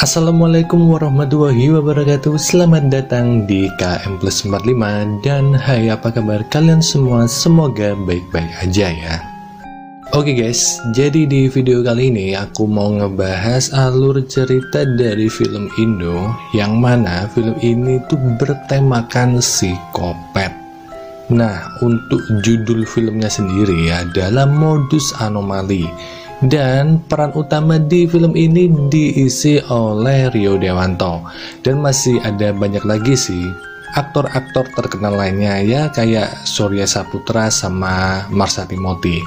Assalamualaikum warahmatullahi wabarakatuh. Selamat datang di KM Plus 45. Dan hai, apa kabar kalian semua? Semoga baik-baik aja ya. Oke guys, jadi di video kali ini aku mau ngebahas alur cerita dari film Indo, yang mana film ini tuh bertemakan psikopat. Nah, untuk judul filmnya sendiri adalah Modus Anomali. Dan peran utama di film ini diisi oleh Rio Dewanto. Dan masih ada banyak lagi sih aktor-aktor terkenal lainnya ya, kayak Surya Saputra sama Marsha Timothy.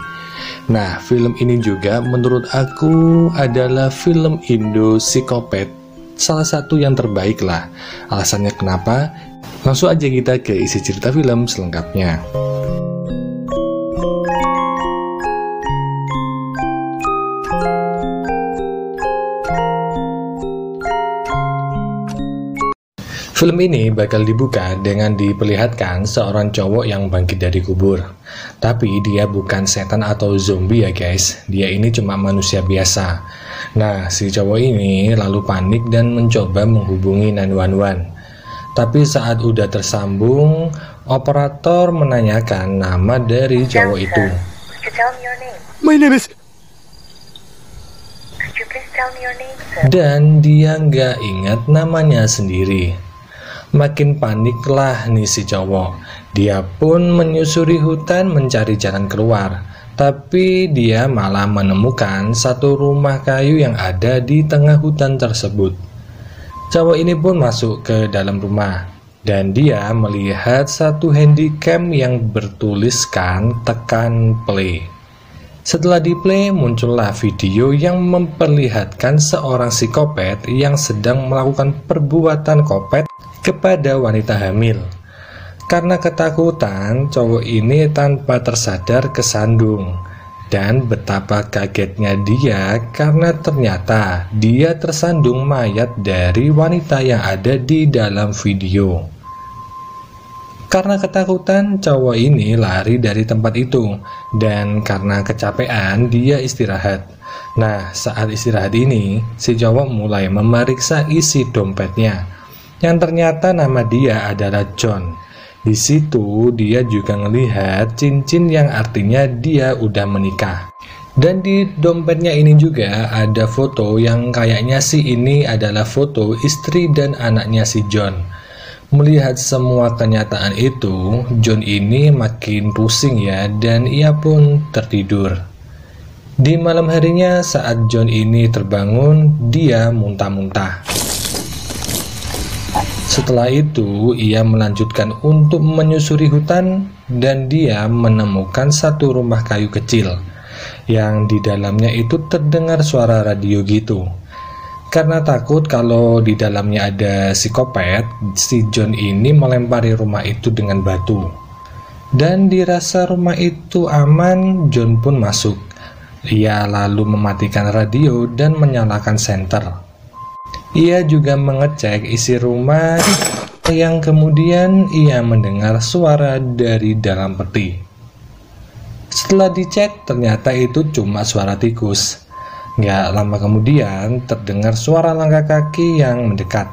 Nah, film ini juga menurut aku adalah film Indo psikopat salah satu yang terbaik lah. Alasannya kenapa? Langsung aja kita ke isi cerita film selengkapnya. Film ini bakal dibuka dengan diperlihatkan seorang cowok yang bangkit dari kubur. Tapi dia bukan setan atau zombie ya guys, dia ini cuma manusia biasa. Nah, si cowok ini lalu panik dan mencoba menghubungi 911. Tapi saat udah tersambung, operator menanyakan nama dari cowok itu. My name is... Dan dia nggak ingat namanya sendiri. Makin paniklah nih si cowok. Dia pun menyusuri hutan mencari jalan keluar. Tapi dia malah menemukan satu rumah kayu yang ada di tengah hutan tersebut. Cowok ini pun masuk ke dalam rumah. Dan dia melihat satu handycam yang bertuliskan tekan play. Setelah di play, muncullah video yang memperlihatkan seorang psikopat yang sedang melakukan perbuatan kopet kepada wanita hamil. Karena ketakutan, cowok ini tanpa tersadar kesandung. Dan betapa kagetnya dia karena ternyata dia tersandung mayat dari wanita yang ada di dalam video. Karena ketakutan, cowok ini lari dari tempat itu. Dan karena kecapean, dia istirahat. Nah, saat istirahat ini, si cowok mulai memeriksa isi dompetnya, yang ternyata nama dia adalah John. Di situ dia juga melihat cincin yang artinya dia udah menikah. Dan di dompetnya ini juga ada foto yang kayaknya sih ini adalah foto istri dan anaknya si John. Melihat semua kenyataan itu, John ini makin pusing ya, dan ia pun tertidur. Di malam harinya saat John ini terbangun, dia muntah-muntah. Setelah itu, ia melanjutkan untuk menyusuri hutan dan dia menemukan satu rumah kayu kecil yang di dalamnya itu terdengar suara radio gitu. Karena takut kalau di dalamnya ada psikopat, si John ini melempari rumah itu dengan batu. Dan dirasa rumah itu aman, John pun masuk. Ia lalu mematikan radio dan menyalakan senter. Ia juga mengecek isi rumah, yang kemudian ia mendengar suara dari dalam peti. Setelah dicek, ternyata itu cuma suara tikus. Gak lama kemudian terdengar suara langkah kaki yang mendekat.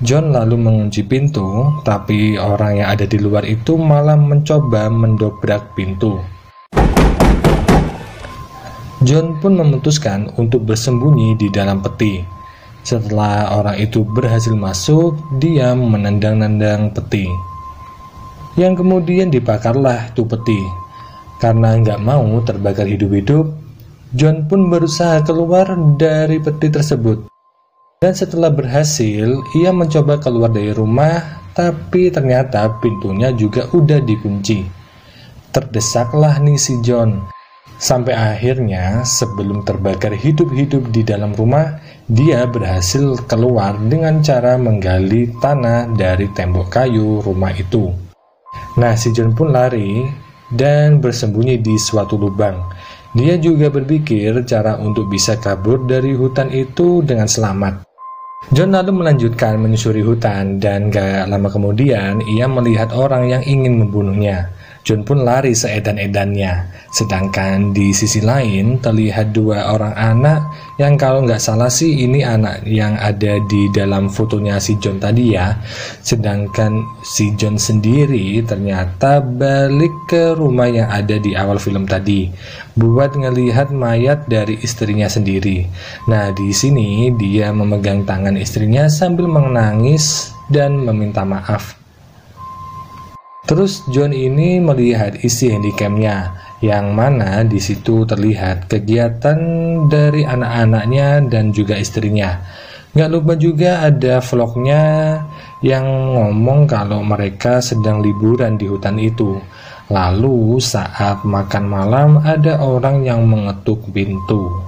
John lalu mengunci pintu, tapi orang yang ada di luar itu malah mencoba mendobrak pintu. John pun memutuskan untuk bersembunyi di dalam peti. Setelah orang itu berhasil masuk, dia menendang-nendang peti. Yang kemudian dibakarlah tuh peti. Karena nggak mau terbakar hidup-hidup, John pun berusaha keluar dari peti tersebut. Dan setelah berhasil, ia mencoba keluar dari rumah, tapi ternyata pintunya juga udah dikunci. Terdesaklah nih si John. Sampai akhirnya sebelum terbakar hidup-hidup di dalam rumah, dia berhasil keluar dengan cara menggali tanah dari tembok kayu rumah itu. Nah, si John pun lari dan bersembunyi di suatu lubang. Dia juga berpikir cara untuk bisa kabur dari hutan itu dengan selamat. John lalu melanjutkan menyusuri hutan dan gak lama kemudian ia melihat orang yang ingin membunuhnya. John pun lari seedan-edannya. Sedangkan di sisi lain terlihat dua orang anak yang kalau nggak salah sih ini anak yang ada di dalam fotonya si John tadi ya. Sedangkan si John sendiri ternyata balik ke rumah yang ada di awal film tadi buat ngelihat mayat dari istrinya sendiri. Nah, di sini dia memegang tangan istrinya sambil menangis dan meminta maaf. Terus John ini melihat isi handycamnya, yang mana di situ terlihat kegiatan dari anak-anaknya dan juga istrinya. Gak lupa juga ada vlognya yang ngomong kalau mereka sedang liburan di hutan itu. Lalu saat makan malam ada orang yang mengetuk pintu.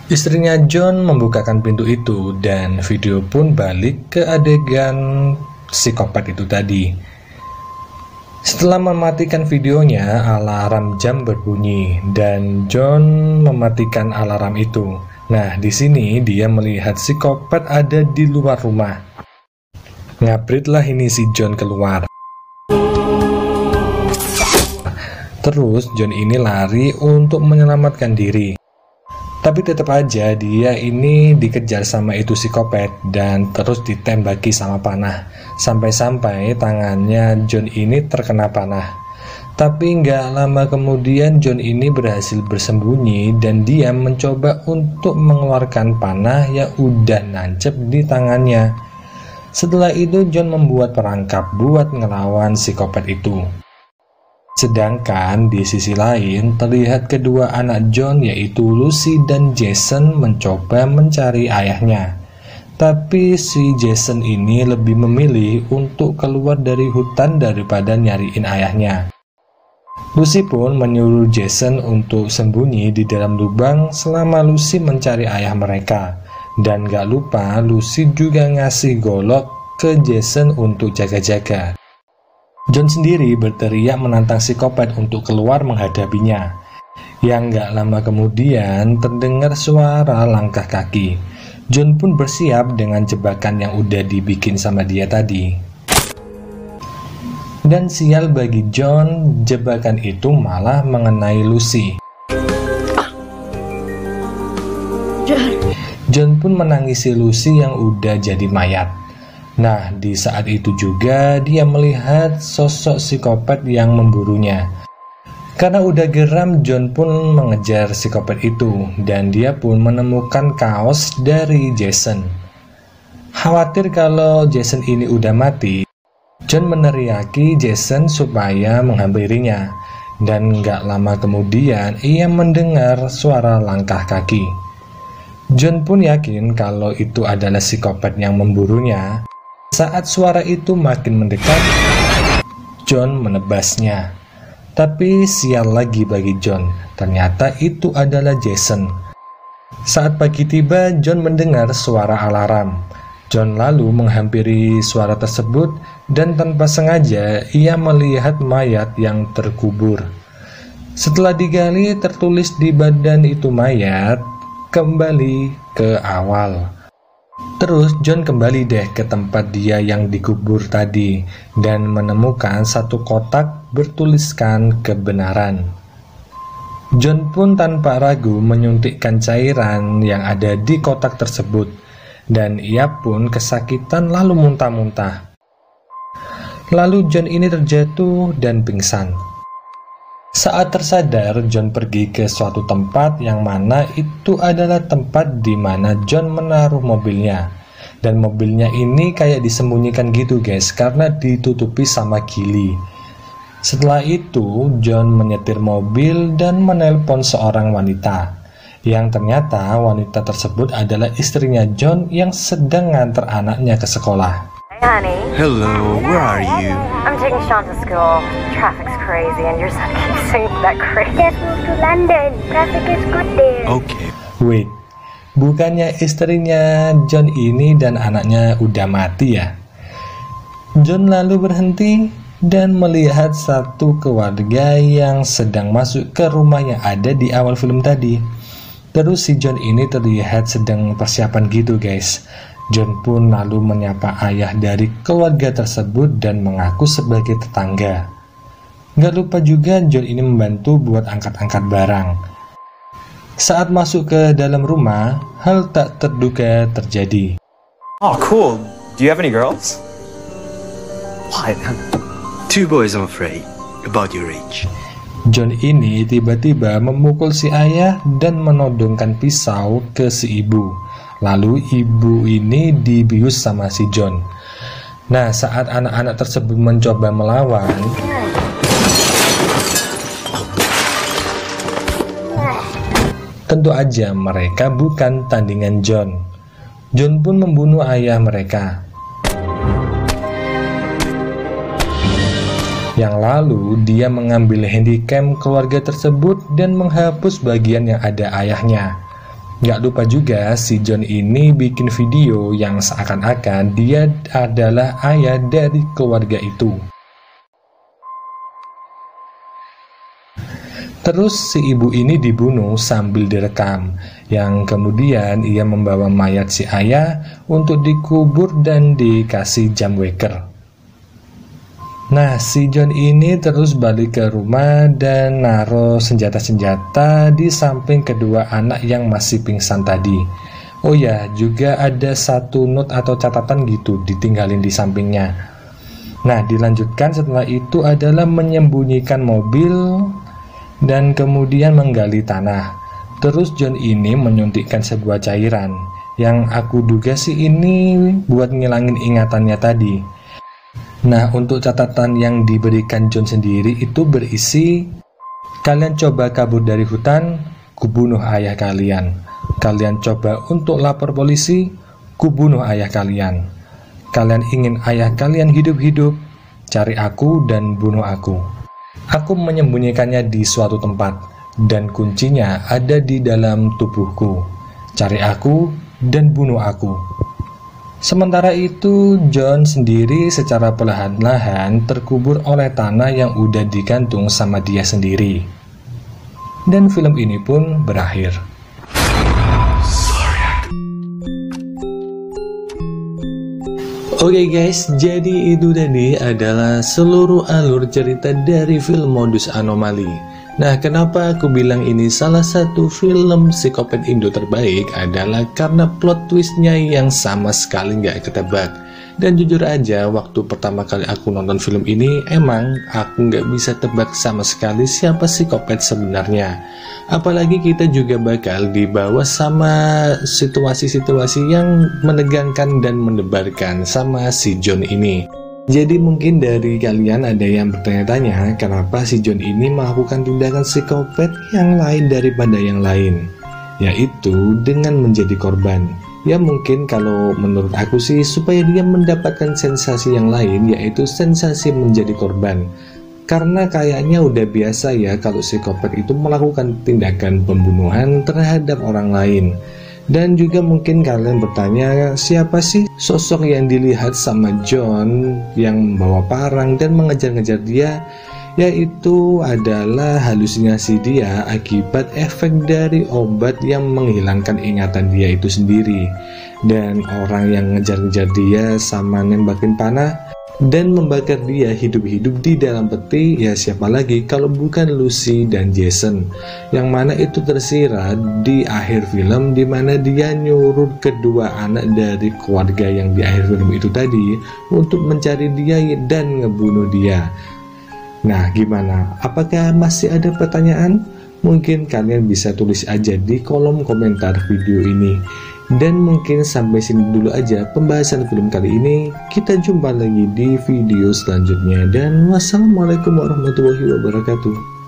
Istrinya John membukakan pintu itu dan video pun balik ke adegan psikopat itu tadi. Setelah mematikan videonya, alarm jam berbunyi dan John mematikan alarm itu. Nah, di sini dia melihat psikopat ada di luar rumah. Ngabritlah ini si John keluar. Terus John ini lari untuk menyelamatkan diri. Tapi tetap aja dia ini dikejar sama itu psikopat dan terus ditembaki sama panah. Sampai-sampai tangannya John ini terkena panah. Tapi nggak lama kemudian John ini berhasil bersembunyi dan dia mencoba untuk mengeluarkan panah yang udah nancep di tangannya. Setelah itu John membuat perangkap buat ngelawan psikopat itu. Sedangkan di sisi lain terlihat kedua anak John yaitu Lucy dan Jason mencoba mencari ayahnya. Tapi si Jason ini lebih memilih untuk keluar dari hutan daripada nyariin ayahnya. Lucy pun menyuruh Jason untuk sembunyi di dalam lubang selama Lucy mencari ayah mereka. Dan gak lupa Lucy juga ngasih golok ke Jason untuk jaga-jaga. John sendiri berteriak menantang psikopat untuk keluar menghadapinya. Yang gak lama kemudian terdengar suara langkah kaki. John pun bersiap dengan jebakan yang udah dibikin sama dia tadi. Dan sial bagi John, jebakan itu malah mengenai Lucy. John pun menangisi Lucy yang udah jadi mayat. Nah, di saat itu juga dia melihat sosok psikopat yang memburunya. Karena udah geram, John pun mengejar psikopat itu dan dia pun menemukan kaos dari Jason. Khawatir kalau Jason ini udah mati, John meneriaki Jason supaya menghampirinya. Dan gak lama kemudian ia mendengar suara langkah kaki. John pun yakin kalau itu adalah psikopat yang memburunya. Saat suara itu makin mendekat, John menebasnya. Tapi sial lagi bagi John, ternyata itu adalah Jason. Saat pagi tiba, John mendengar suara alarm. John lalu menghampiri suara tersebut dan tanpa sengaja ia melihat mayat yang terkubur. Setelah digali, tertulis di badan itu mayat, kembali ke awal. Terus John kembali deh ke tempat dia yang dikubur tadi dan menemukan satu kotak bertuliskan kebenaran. John pun tanpa ragu menyuntikkan cairan yang ada di kotak tersebut dan ia pun kesakitan lalu muntah-muntah. Lalu John ini terjatuh dan pingsan. Saat tersadar, John pergi ke suatu tempat yang mana itu adalah tempat di mana John menaruh mobilnya. Dan mobilnya ini kayak disembunyikan gitu guys, karena ditutupi sama gili. Setelah itu, John menyetir mobil dan menelpon seorang wanita. Yang ternyata wanita tersebut adalah istrinya John yang sedang nganter anaknya ke sekolah. Honey. Hello, where are you? I'm taking Sean to school. Traffic's crazy and your son keeps saying that crazy. Let's move to London. Traffic is good there. Okay. Wait, bukannya istrinya John ini dan anaknya udah mati ya? John lalu berhenti dan melihat satu keluarga yang sedang masuk ke rumah yang ada di awal film tadi. Terus si John ini terlihat sedang persiapan gitu guys. John pun lalu menyapa ayah dari keluarga tersebut dan mengaku sebagai tetangga. Gak lupa juga John ini membantu buat angkat-angkat barang. Saat masuk ke dalam rumah, hal tak terduga terjadi. Oh, cool. Do you have any girls? What? 2 boys, I'm afraid. About your age. John ini tiba-tiba memukul si ayah dan menodongkan pisau ke si ibu. Lalu ibu ini dibius sama si John. Nah, saat anak-anak tersebut mencoba melawan, tentu aja mereka bukan tandingan John. John pun membunuh ayah mereka. Yang lalu dia mengambil handycam keluarga tersebut dan menghapus bagian yang ada ayahnya. Gak lupa juga si John ini bikin video yang seakan-akan dia adalah ayah dari keluarga itu. Terus si ibu ini dibunuh sambil direkam, yang kemudian ia membawa mayat si ayah untuk dikubur dan dikasih jam waker. Nah, si John ini terus balik ke rumah dan naruh senjata-senjata di samping kedua anak yang masih pingsan tadi. Oh ya, juga ada satu note atau catatan gitu ditinggalin di sampingnya. Nah, dilanjutkan setelah itu adalah menyembunyikan mobil dan kemudian menggali tanah. Terus John ini menyuntikkan sebuah cairan yang aku duga sih ini buat ngilangin ingatannya tadi. Nah, untuk catatan yang diberikan John sendiri itu berisi, kalian coba kabur dari hutan, kubunuh ayah kalian. Kalian coba untuk lapor polisi, kubunuh ayah kalian. Kalian ingin ayah kalian hidup-hidup, cari aku dan bunuh aku. Aku menyembunyikannya di suatu tempat, dan kuncinya ada di dalam tubuhku. Cari aku dan bunuh aku. Sementara itu, John sendiri secara perlahan-lahan terkubur oleh tanah yang udah digantung sama dia sendiri. Dan film ini pun berakhir. Oke guys, jadi itu tadi adalah seluruh alur cerita dari film Modus Anomali. Nah, kenapa aku bilang ini salah satu film psikopat Indo terbaik adalah karena plot twistnya yang sama sekali nggak ketebak. Dan jujur aja, waktu pertama kali aku nonton film ini, emang aku nggak bisa tebak sama sekali siapa psikopat sebenarnya. Apalagi kita juga bakal dibawa sama situasi-situasi yang menegangkan dan mendebarkan sama si John ini. Jadi mungkin dari kalian ada yang bertanya-tanya kenapa si John ini melakukan tindakan psikopat yang lain daripada yang lain, yaitu dengan menjadi korban. Ya mungkin kalau menurut aku sih supaya dia mendapatkan sensasi yang lain, yaitu sensasi menjadi korban. Karena kayaknya udah biasa ya kalau psikopat itu melakukan tindakan pembunuhan terhadap orang lain. Dan juga mungkin kalian bertanya, siapa sih sosok yang dilihat sama John yang membawa parang dan mengejar-ngejar dia? Yaitu adalah halusinasi dia akibat efek dari obat yang menghilangkan ingatan dia itu sendiri. Dan orang yang ngejar-ngejar dia sama nembakin panah dan membakar dia hidup-hidup di dalam peti, ya siapa lagi kalau bukan Lucy dan Jason, yang mana itu tersirat di akhir film, di mana dia nyuruh kedua anak dari keluarga yang di akhir film itu tadi untuk mencari dia dan ngebunuh dia. Nah, gimana? Apakah masih ada pertanyaan? Mungkin kalian bisa tulis aja di kolom komentar video ini. Dan mungkin sampai sini dulu aja pembahasan film kali ini. Kita jumpa lagi di video selanjutnya. Dan wassalamualaikum warahmatullahi wabarakatuh.